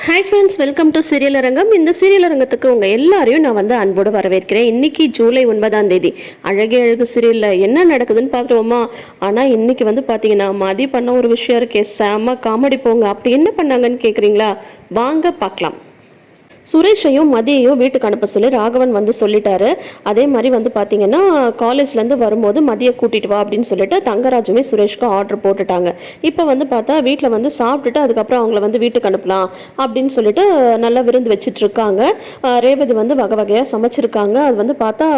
Hi friends, welcome to serial அரங்கம். இந்த serial அரங்கத்துக்கு உங்கள் எல்லாரையும் நான் அன்போடு வரவேற்கிறேன். இன்னைக்கு ஜூலை 9ஆம் தேதி அழகே அழகு சீரியலில் என்ன நடக்குதுன்னு பார்த்துருவோமா? ஆனால் இன்னைக்கு பார்த்தீங்கன்னா மதி பண்ண ஒரு விஷயம் இருக்கே, செம காமெடி போங்க. அப்படி என்ன பண்ணாங்கன்னு கேட்குறீங்களா? வாங்க பார்க்கலாம். சுரேஷையும் மதியையும் வீட்டுக்கு அனுப்ப சொல்லி ராகவன் சொல்லிட்டாரு. அதே மாதிரி பார்த்தீங்கன்னா காலேஜ்லேருந்து வரும்போது மதியை கூட்டிட்டு வா அப்படின்னு சொல்லிட்டு தங்கராஜுமே சுரேஷ்க்கு ஆர்டர் போட்டுட்டாங்க. இப்போ பார்த்தா வீட்டில் சாப்பிட்டுட்டு அதுக்கப்புறம் அவங்கள வீட்டுக்கு அனுப்பலாம் அப்படின்னு சொல்லிட்டு நல்லா விருந்து வச்சுட்டு இருக்காங்க. ரேவதி வகை வகையாக சமைச்சிருக்காங்க. அது பார்த்தா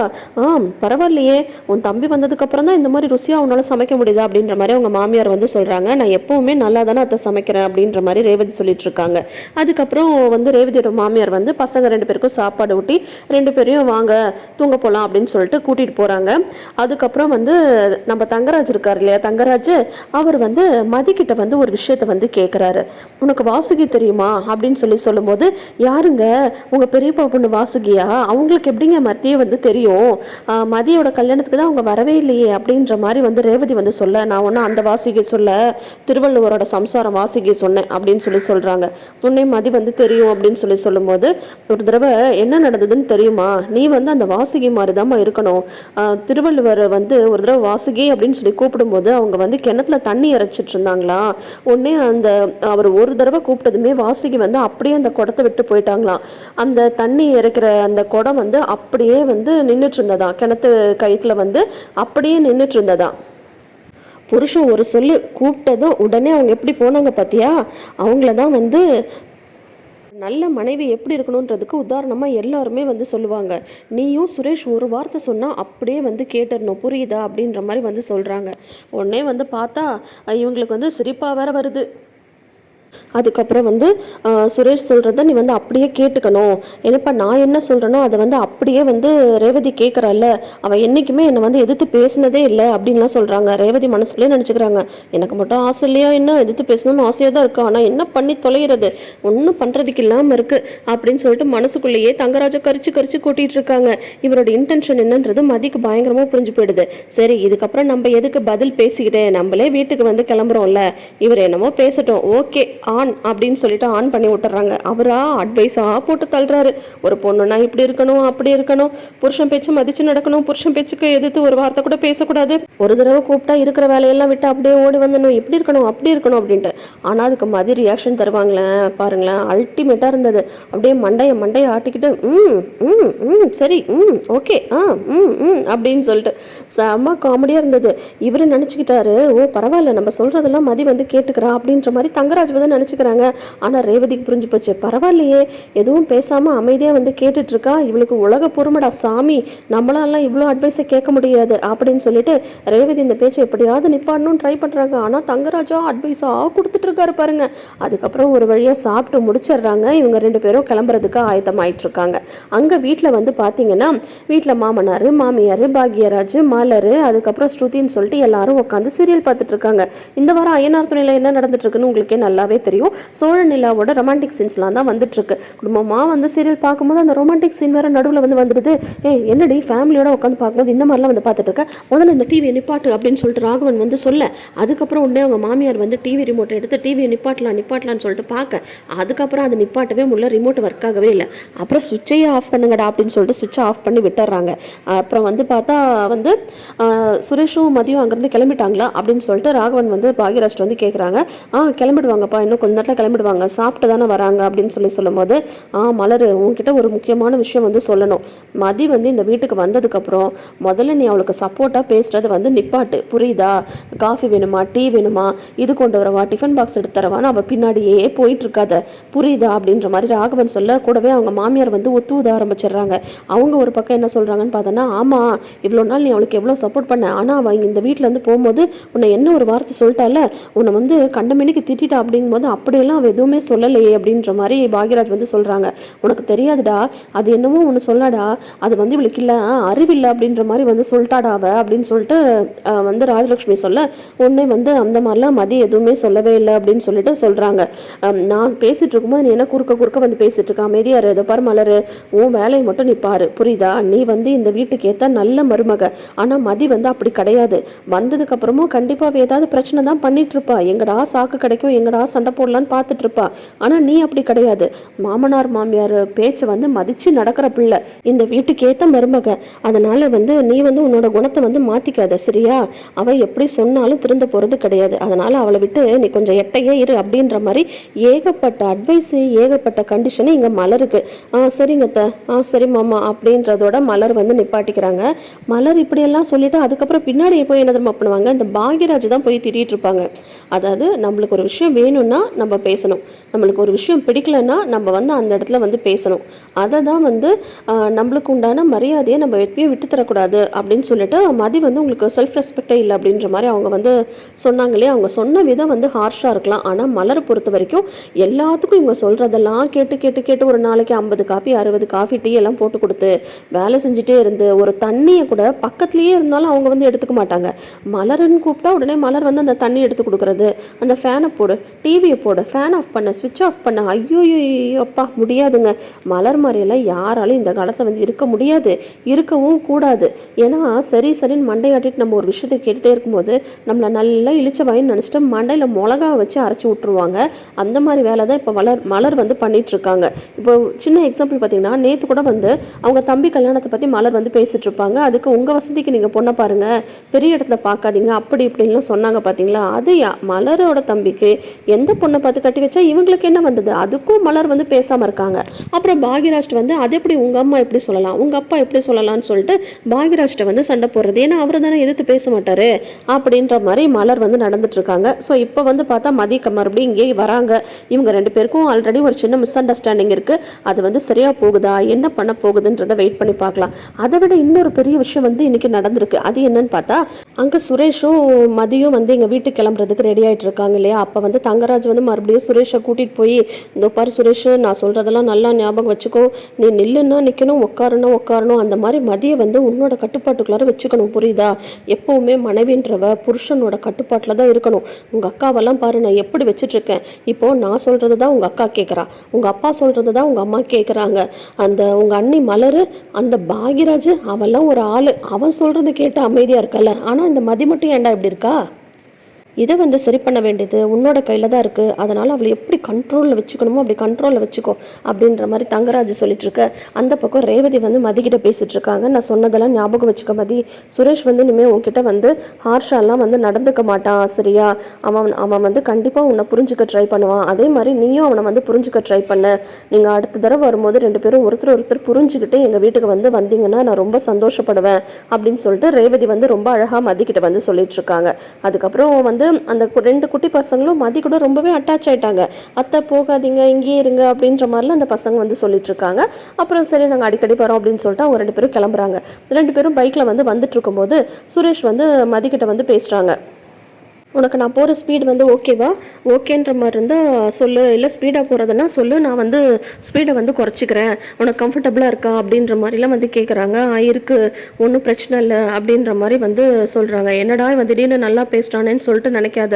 பரவாயில்லையே, உன் தம்பி வந்ததுக்கப்புறம் தான் இந்த மாதிரி ருசியாக உன்னால் சமைக்க முடியுதா அப்படின்ற மாதிரி அவங்க மாமியார் சொல்கிறாங்க. நான் எப்போவுமே நல்லா தானே அதை சமைக்கிறேன் அப்படின்ற மாதிரி ரேவதி சொல்லிட்டு இருக்காங்க. அதுக்கப்புறம் ரேவதியோட மாமியார் பசங்க 2 பேருக்கும் சாப்பாடு ஊட்டி 2 பேரையும் வாங்க தூங்க போகலாம் அப்படின்னு சொல்லிட்டு கூட்டிட்டு போறாங்க. அதுக்கப்புறம் நம்ம தங்கராஜ் இருக்கார் இல்லையா, தங்கராஜ் அவர் மதிக்கிட்ட ஒரு விஷயத்த கேட்குறாரு. உனக்கு வாசுகி தெரியுமா அப்படின்னு சொல்லும்போது, யாருங்க உங்க பெரியப்பா பொண்ணு வாசுகியா? அவங்களுக்கு எப்படிங்க மத்திய தெரியும்? மதியோட கல்யாணத்துக்கு தான் அவங்க வரவே இல்லையே அப்படின்ற மாதிரி ரேவதி சொல்ல, நான் ஒன்றும் அந்த வாசுகியை சொல்ல, திருவள்ளுவரோட சம்சாரம் வாசுகியை சொன்னேன் அப்படின்னு சொல்றாங்க. உன்னை மதி தெரியும் அப்படின்னு சொல்லும்போது, ஒரு தடவை என்ன நடந்ததுன்னு தெரியுமா? நீ அந்த வாசுகி மாதிரிதாம்மா இருக்கணும். திருவள்ளுவர் ஒரு தடவை வாசுகி அப்படின்னு கூப்பிடும்போது அவங்க கிணத்துல தண்ணி இறைச்சிட்டு இருந்தாங்களா. உடனே அவர் ஒரு தடவை கூப்பிட்டதுமே வாசுகி அப்படியே அந்த குடத்தை விட்டு போயிட்டாங்களாம். அந்த தண்ணி இறைக்கிற அந்த குடம் அப்படியே நின்றுட்டு இருந்ததா, கிணத்து கயிற்றுல அப்படியே நின்றுட்டு இருந்ததா. புருஷன் ஒரு சொல்லு கூப்பிட்டதும் உடனே அவங்க எப்படி போனாங்க பார்த்தியா? அவங்கள தான் நல்ல மனைவி எப்படி இருக்கணுன்றதுக்கு உதாரணமாக எல்லாருமே சொல்லுவாங்க. நீயும் சுரேஷ் ஒரு வார்த்தை சொன்னால் அப்படியே கேட்டுடணும், புரியுதா அப்படின்ற மாதிரி சொல்கிறாங்க. உடனே பார்த்தா இவங்களுக்கு சிரிப்பாக வேற வருது. அதுக்கப்புறம் சுரேஷ் சொல்கிறத நீ அப்படியே கேட்டுக்கணும். என்னப்பா நான் என்ன சொல்கிறேனோ அதை அப்படியே ரேவதி கேட்குறாள். அவள் என்றைக்குமே என்னை எதிர்த்து பேசினதே இல்லை அப்படின்லாம் சொல்கிறாங்க. ரேவதி மனசுக்குள்ளே நினச்சிக்கிறாங்க, எனக்கு மட்டும் ஆசை இல்லையா, என்ன எதிர்த்து பேசணும்னு ஆசையாக தான் இருக்குது, ஆனால் என்ன பண்ணி தொலைகிறது, ஒன்றும் பண்ணுறதுக்கு இல்லாமல் இருக்குது அப்படின்னு சொல்லிட்டு மனசுக்குள்ளேயே தங்கராஜை கரிச்சு கூட்டிகிட்டு இருக்காங்க. இவரோட இன்டென்ஷன் என்னன்றது மதிக்கு பயங்கரமாக புரிஞ்சு போயிடுது. சரி, இதுக்கப்புறம் நம்ம எதுக்கு பதில் பேசிக்கிட்டே, நம்மளே வீட்டுக்கு கிளம்புறோம்ல, இவர் என்னமோ பேசட்டும், ஓகே ஆன் அப்படின்னு சொல்லிட்டு ஆன் பண்ணி விட்டுறாங்க. அவரா அட்வைஸா போட்டு தள்ளுறாரு. ஒரு பொண்ணுன்னா இப்படி இருக்கணும், அப்படி இருக்கணும், புருஷன் பேச்சு மதிச்சு நடக்கணும், புருஷன் பேச்சுக்கு எதிர்த்து ஒரு வார்த்தை கூட பேசக்கூடாது, ஒரு தடவை கூப்பிட்டா இருக்கிற வேலையெல்லாம் விட்டு அப்படியே ஓடி வந்துடணும், இப்படி இருக்கணும் அப்படி இருக்கணும் அப்படின்ட்டு. ஆனால் அதுக்கு மதி ரியாக்ஷன் தருவாங்களேன் பாருங்களேன், அல்டிமேட்டாக இருந்தது. அப்படியே மண்டையை ஆட்டிக்கிட்டு சரி ஓகே அப்படின்னு சொல்லிட்டு செம்ம காமெடியாக இருந்தது. இவரு நினச்சிக்கிட்டாரு, ஓ பரவாயில்ல நம்ம சொல்கிறதெல்லாம் மதி கேட்டுக்கிறா அப்படின்ற மாதிரி தங்கராஜ் நினச்சிக்கிறாங்க. ஆனால் ரேவதிக்கு புரிஞ்சு போச்சு, பரவாயில்லையே எதுவும் பேசாமல் அமைதியாக கேட்டுட்டு இருக்கா, இவளுக்கு உலக பொறுமடா சாமி, நம்மளாலாம் இவ்வளோ அட்வைஸை கேட்க முடியாது அப்படின்னு சொல்லிட்டு ரேவதி இந்த பேச்சை எப்படியாவது நிப்பாடணும்னு ட்ரை பண்ணுறாங்க. ஆனால் தங்கராஜா அட்வைஸாக கொடுத்துட்டு இருக்காரு பாருங்க. அதுக்கப்புறம் ஒரு வழியாக சாப்பிட்டு முடிச்சிடுறாங்க. இவங்க 2 பேரும் கிளம்புறதுக்கு ஆயத்தமாயிட்டு இருக்காங்க. அங்கே வீட்டில் பார்த்தீங்கன்னா வீட்டில் மாமனார் மாமியார் பாக்யராஜ் மலர் அதுக்கப்புறம் ஸ்ருதின்னு சொல்லிட்டு எல்லாரும் உட்காந்து சீரியல் பார்த்துட்டு இருக்காங்க. இந்த வாரம் அய்யனார் துணையில் என்ன நடந்துட்டு இருக்குன்னு உங்களுக்கே நல்லாவே தெரியும். சோழ நிலாவோட ரொமான்டிக் சீன்ஸ்லாம் தான் வந்துட்டுருக்கு. குடும்பமாக சீரியல் பார்க்கும்போது அந்த ரொமான்டிக் சீன் வேறு நடுவில் வந்துடுது. என்னடி ஃபேமிலியோட உட்காந்து பார்க்கும்போது இந்த மாதிரிலாம் பார்த்துட்டு இருக்க, முதல்ல இந்த டிவியை நிப்பாட்டு அப்படின்னு சொல்லிட்டு ராகவன் சொல்ல, அதுக்கப்புறம் உடனே அவங்க மாமியார் டிவி ரிமோட்டை எடுத்து டிவியை நிப்பாட்டலான்னு சொல்லிட்டு பார்க்க, அதுக்கப்புறம் அது நிப்பாட்டவே முடியல, ரிமோட் ஒர்க் ஆகவே இல்லை. அப்புறம் சுவிட்சையே ஆஃப் பண்ணுங்கடா அப்படின்னு சொல்லிட்டு சுவிட்சை ஆஃப் பண்ணி விட்டுறாங்க. அப்புறம் பார்த்தா சுரேஷும் மதியம் அங்கேருந்து கிளம்பிட்டாங்களா அப்படின்னு சொல்லிட்டு ராகவன் பாக்யராஜ் கேட்குறாங்க. கிளம்பிடுவாங்கப்பா, இன்னும் கொஞ்ச நேரத்தில் கிளம்பிடுவாங்க, சாப்பிட்டு தானே வராங்க அப்படின்னு சொல்லும்போது, மலர் உன்கிட்ட ஒரு முக்கியமான விஷயம் சொல்லணும். மதி இந்த வீட்டுக்கு வந்ததுக்கப்புறம் முதல்ல நீ அவளுக்கு சப்போர்ட்டாக பேசுறது நிப்பாட்டு, புரியுதா? காஃபி வேணுமா, டீ வேணுமா, இது கொண்டு வரவா, டிஃபன் பாக்ஸ் எடுத்து தரவான்னு அவள் பின்னாடியே போயிட்டு இருக்காத, புரியுதா அப்படின்ற மாதிரி ராகவன் சொல்ல, கூடவே அவங்க மாமியார் ஒத்து ஊத ஆரம்பிச்சிடுறாங்க. அவங்க ஒரு பக்கம் என்ன சொல்கிறாங்கன்னு பார்த்தோன்னா, ஆமாம் இவ்வளோ நாள் நீ அவளுக்கு எவ்வளோ சப்போர்ட் பண்ண, ஆனால் அவள் இந்த வீட்டிலேருந்து போகும்போது உன்னை என்ன ஒரு வார்த்தை சொல்லிட்டால, உன்னை கண்டமேனிக்கு திட்டா அப்படிங்கும்போது அப்படியெல்லாம் அவள் எதுவுமே சொல்லலையே அப்படின்ற மாதிரி பாக்யராஜ் சொல்கிறாங்க. உனக்கு தெரியாதுடா, அது என்னவோ ஒன்று சொல்லாடா, அது இவளுக்கு இல்லை அறிவில்லை அப்படின்ற மாதிரி சொல்லிட்டாடா அவ அப்படின்னு சொல்லிட்டு ராஜலட்சுமி சொல்ல, உடனே அந்த மாதிரிலாம் மதி எதுவுமே சொல்லவே இல்லை அப்படின்னு சொல்லிட்டு சொல்கிறாங்க. நான் பேசிகிட்டு இருக்கும்போது நீ என்ன குறுக்க பேசிகிட்டு இருக்கா, அமைதியாரு, இதை பாரு மலர், உன் வேலையை மட்டும் நீ பாரு, புரியுதா? நீ இந்த வீட்டுக்கு ஏற்ற நல்ல மருமக, ஆனால் மதி அப்படி கிடையாது. வந்ததுக்கப்புறமும் கண்டிப்பாக ஏதாவது பிரச்சனை தான் பண்ணிட்டு இருப்பா. எங்கடா சாக்கு கிடைக்கும், எங்கடா சண்டை போடலான்னு பார்த்துட்டு இருப்பா. ஆனால் நீ அப்படி கிடையாது. மாமனார் மாமியார் பேச்சை வந்து மதித்து நடக்கிற பிள்ளை, இந்த வீட்டுக்கு ஏற்ற மருமக. அதனால் வந்து நீ வந்து உன்னோட குணத்தை வந்து மாற்றிக்காத, சரியா? அவள் எப்படி சொன்னாலும் திருந்த போகிறது கிடையாது. அதனால் அவளை விட்டு நீ கொஞ்சம் எட்டையே இரு அப்படின்ற மாதிரி ஏகப்பட்ட அட்வைஸு, ஏகப்பட்ட கண்டிஷனு இங்கே மலருக்கு. சரிங்க சரி மாமா அப்படின்றதோட மலர் வந்து நிப்பாட்டிக்கிறாங்க. மலர் இப்படியெல்லாம் சொல்லிவிட்டு அதுக்கப்புறம் பின்னாடி போய் என்ன தெரியுமா பண்ணுவாங்க, இந்த பாக்யராஜ் தான் போய் திட்டிகிட்டு இருப்பாங்க. அதாவது நம்மளுக்கு ஒரு விஷயம் வேணும்னா நம்ம பேசணும், நம்மளுக்கு ஒரு விஷயம் பிடிக்கலன்னா நம்ம வந்து அந்த இடத்துல வந்து பேசணும். அதை தான் வந்து நம்மளுக்கு உண்டான மரியாதையை நம்ம எப்பயும் விட்டு தரக்கூடாது அப்படின்னு சொல்லிட்டு மதி வந்து உங்களுக்கு செல்ஃப் ரெஸ்பெக்டே இல்லை அப்படின்ற மாதிரி அவங்க வந்து சொன்னாங்களே. அவங்க சொன்ன விதம் வந்து ஹார்ஷாக இருக்கலாம். ஆனால் மலரை பொறுத்த வரைக்கும் எல்லாத்துக்கும் இவங்க சொல்கிறதெல்லாம் கேட்டு கேட்டு கேட்டு ஒரு நாளைக்கு 50 காஃபி 60 காஃபி டீ எல்லாம் போட்டு கொடுத்து வேலை செஞ்சுட்டே இருந்து ஒரு தண்ணியை கூட பக்கத்துலேயே இருந்தாலும் அவங்க வந்து எடுத்துக்க மாட்டாங்க. மலருன்னு கூப்பிட்டா உடனே மலர் வந்து அந்த தண்ணி எடுத்து கொடுக்குறது, அந்த ஃபேனை போடு, டிவியை போடு, ஃபேன் ஆஃப் பண்ண, சுவிட்ச் ஆஃப் பண்ண. ஐயோ அப்பா முடியாதுங்க. மலர் மாதிரியெல்லாம் யாராலும் இந்த காலத்தில் வந்து இருக்க முடியாது, இருக்கவும் கூடாது. ஏன்னா சரின்னு மண்டையாட்டிட்டு நம்ம ஒரு விஷயத்தை கேட்டுகிட்டே இருக்கும்போது நம்மளை நல்லா இழிச்ச வாயின்னு நினச்சிட்டு மண்டையில் மிளகா வச்சு அரைச்சி விட்ருவாங்க. அந்த மாதிரி வேலை தான் இப்போ மலர் வந்து பண்ணிட்டு இருக்காங்க. இப்போ சின்ன எக்ஸாம்பிள் பார்த்தீங்கன்னா, நேற்று கூட வந்து அவங்க தம்பி கல்யாணத்தை பற்றி மலர் வந்து பேசிட்டு இருப்பாங்க. அதுக்கு உங்கள் வசதிக்கு நீங்கள் பொண்ணை பாருங்க, பெரிய இடத்துல பார்க்காதீங்க அப்படி இப்படின்லாம் சொன்னாங்க பார்த்தீங்களா. அது மலரோட தம்பிக்கு எந்த பொண்ணை பார்த்து கட்டி வச்சா இவங்களுக்கு என்ன வந்தது, அதுக்கும் மலர் வந்து பேசாமல் இருக்காங்க. அப்புறம் பாக்யராஜ் வந்து அது எப்படி உங்கள் அம்மா எப்படி சொல்லலாம், உங்கள் அப்பா எப்படி சொல்லலாம்னு சொல்லிட்டு பாக்யராஜ்ட்ட வந்து சண்டை போடுறது. ஏன்னா அவர் தானே எதிர்த்து பேச மாட்டார் அப்படின்ற மாதிரி மலர் வந்து நடந்துட்டு இருக்காங்க. ஸோ இப்போ வந்து பார்த்தா மறுபடியும் இங்கே வராங்க. இவங்க 2 பேருக்கும் ஆல்ரெடி ஒரு சின்ன மிஸ் அண்டர்ஸ்டாண்டிங் இருக்குது. அது வந்து சரியாக போகுதா, என்ன பண்ண போகுதுன்றதை வெயிட் பண்ணி பார்க்கலாம். அதை விட இன்னொரு பெரிய விஷயம் வந்து இன்றைக்கி நடந்திருக்கு. அது என்னன்னு பார்த்தா, அங்கே சுரேஷும் மதியும் வந்து எங்கள் வீட்டுக்கு கிளம்புறதுக்கு ரெடி ஆகிட்டு இருக்காங்க இல்லையா. அப்போ வந்து தங்கராஜ் வந்து மறுபடியும் சுரேஷை கூட்டிகிட்டு போய், இந்த பாரு சுரேஷ், நான் சொல்கிறதெல்லாம் நல்லா ஞாபகம் வச்சுக்கோ, நீ நில்லுன்னா நிற்கணும், உட்காரணும், அந்த மாதிரி மதியை வந்து உன்னோட கட்டுப்பாட்டுக்குள்ளார வச்சுக்கணும், புரியுதா? எப்போவுமே மனைவின்றவ புருஷனோட கட்டுப்பாட்டில் தான் இருக்கணும். உங்கள் அக்காவெல்லாம் பாரு நான் எப்படி வச்சுட்ருக்கேன். இப்போது நான் சொல்கிறது தான் உங்கள் அக்கா கேட்குறா, உங்கள் அப்பா சொல்கிறது தான் உங்கள் அம்மா கேட்குறாங்க. அந்த உங்கள் அண்ணி மலர், அந்த பாக்யராஜ், அவெல்லாம் ஒரு ஆள், அவன் சொல்கிறது கேட்டு அமைதியாக இருக்கல. ஆனால் இந்த மதி மட்டும் ஏன்டா இப்படி இருக்கா? இதை வந்து சரி பண்ண வேண்டியது உன்னோட கையில் தான் இருக்குது. அதனால் அவளை எப்படி கண்ட்ரோலில் வச்சுக்கணுமோ அப்படி கண்ட்ரோலில் வச்சுக்கோ அப்படின்ற மாதிரி தங்கராஜ் சொல்லிட்டுருக்க. அந்த பக்கம் ரேவதி வந்து மதிக்கிட்ட பேசிகிட்டு இருக்காங்க. நான் சொன்னதெல்லாம் ஞாபகம் வச்சுக்க மதி, சுரேஷ் வந்து இனிமேல் உன்கிட்ட வந்து ஹார்ஷாலாம் வந்து நடந்துக்க மாட்டான், சரியா? அவன் வந்து கண்டிப்பாக உன்னை புரிஞ்சுக்க ட்ரை பண்ணுவான். அதே மாதிரி நீயும் அவனை வந்து புரிஞ்சுக்க ட்ரை பண்ண. நீங்கள் அடுத்த தடவை வரும்போது 2 பேரும் ஒருத்தர் புரிஞ்சுக்கிட்டு எங்கள் வீட்டுக்கு வந்து வந்தீங்கன்னா நான் ரொம்ப சந்தோஷப்படுவேன் அப்படின்னு சொல்லிட்டு ரேவதி வந்து ரொம்ப அழகாக மதிக்கிட்ட வந்து சொல்லிட்டு இருக்காங்க. அதுக்கப்புறம் வந்து அந்த 2 குட்டி பசங்களும் மதி கூட ரொம்பவே அட்டாச் ஆயிட்டாங்க. அத்தை போகாதீங்க, இங்கேயே இருங்க அப்படின்ற மாதிரிலாம் அந்த பசங்க வந்து சொல்லிட்டு இருக்காங்க. அப்புறம் சரி நாங்கள் அடிக்கடி வரோம் அப்படின்னு சொல்லிட்டு அவங்க 2 பேரும் கிளம்புறாங்க. 2 பேரும் பைக்கில் வந்து வந்துட்டு இருக்கும்போது சுரேஷ் வந்து மதிக்கிட்ட வந்து பேசுகிறாங்க. உனக்கு நான் போகிற ஸ்பீடு வந்து ஓகேவா, ஓகேன்ற மாதிரி இருந்தால் சொல்லு, இல்லை ஸ்பீடாக போகிறதுனா சொல்லு, நான் வந்து ஸ்பீடை வந்து குறைச்சிக்கிறேன், உனக்கு கம்ஃபர்டபுளாக இருக்கா அப்படின்ற மாதிரிலாம் வந்து கேட்குறாங்க. இருக்குது, ஒன்றும் பிரச்சனை இல்லை அப்படின்ற மாதிரி வந்து சொல்கிறாங்க. என்னடா இவன் திடீர்னு நல்லா பேசுகிறானேன்னு சொல்லிட்டு நினைக்காத,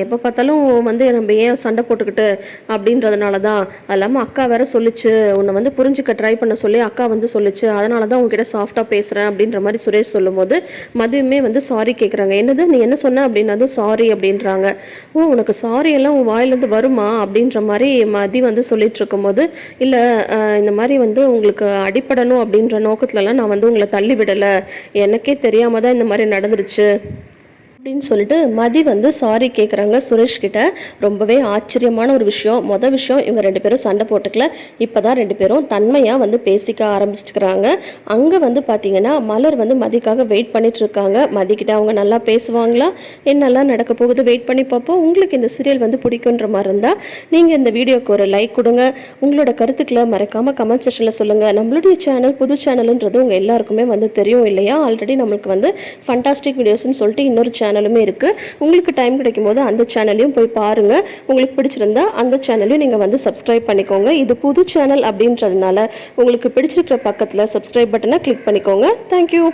எப்போ பார்த்தாலும் வந்து நம்ம ஏன் சண்டை போட்டுக்கிட்டு அப்படின்றதுனால தான். அது இல்லாமல் அக்கா வேற சொல்லிச்சு, உன்னை வந்து புரிஞ்சுக்க ட்ரை பண்ண சொல்லி அக்கா வந்து சொல்லிச்சு, அதனால தான் உங்ககிட்ட சாஃப்டாக பேசுகிறேன் அப்படின்ற மாதிரி சுரேஷ் சொல்லும்போது மதியுமே வந்து சாரி கேட்குறாங்க. என்னது நீ என்ன சொன்ன அப்படின்னா சாரி அப்படின்றாங்க. உனக்கு சாரி எல்லாம் உன் வாயிலேருந்து வருமா அப்படின்ற மாதிரி மதி வந்து சொல்லிட்டு இருக்கும்போது, இல்லை இந்த மாதிரி வந்து உங்களுக்கு அடிப்படணும் அப்படின்ற நோக்கத்துலலாம் நான் வந்து உங்களை தள்ளி விடலை, எனக்கே தெரியாம தான் இந்த மாதிரி நடந்துருச்சு அப்படின்னு சொல்லிட்டு மதி வந்து சாரி கேட்குறாங்க சுரேஷ் கிட்ட. ரொம்பவே ஆச்சரியமான ஒரு விஷயம். விஷயம் இவங்க 2 பேரும் சண்டை போட்டுக்கல, இப்போ தான் 2 பேரும் தன்மையாக வந்து பேசிக்க ஆரம்பிச்சுக்கிறாங்க. அங்கே வந்து பார்த்தீங்கன்னா மலர் வந்து மதிக்காக வெயிட் பண்ணிட்டு இருக்காங்க. மதிக்கிட்ட அவங்க நல்லா பேசுவாங்களா, என்னெல்லாம் நடக்க போகுது வெயிட் பண்ணி பார்ப்போம். உங்களுக்கு இந்த சீரியல் வந்து பிடிக்குன்ற மாதிரி இருந்தால் நீங்கள் இந்த வீடியோக்கு ஒரு லைக் கொடுங்க. உங்களோட கருத்துக்களை மறக்காமல் கமெண்ட் செக்ஷனில் சொல்லுங்கள். நம்மளுடைய சேனல் புது சேனலுன்றது உங்கள் எல்லாருக்குமே வந்து தெரியும் இல்லையா. ஆல்ரெடி நம்மளுக்கு வந்து ஃபண்டாஸ்டிக் வீடியோஸ்ன்னு சொல்லிட்டு இன்னொரு சேனலுமே இருக்குது. உங்களுக்கு டைம் கிடைக்கும் போது அந்த சேனலையும் போய் பாருங்கள். உங்களுக்கு பிடிச்சிருந்தா அந்த சேனலையும் நீங்கள் வந்து சப்ஸ்கிரைப் பண்ணிக்கோங்க. இது புது சேனல் அப்படின்றதுனால உங்களுக்கு பிடிச்சிருக்கிற பக்கத்தில் சப்ஸ்கிரைப் பட்டனை கிளிக் பண்ணிக்கோங்க. தேங்க்யூ.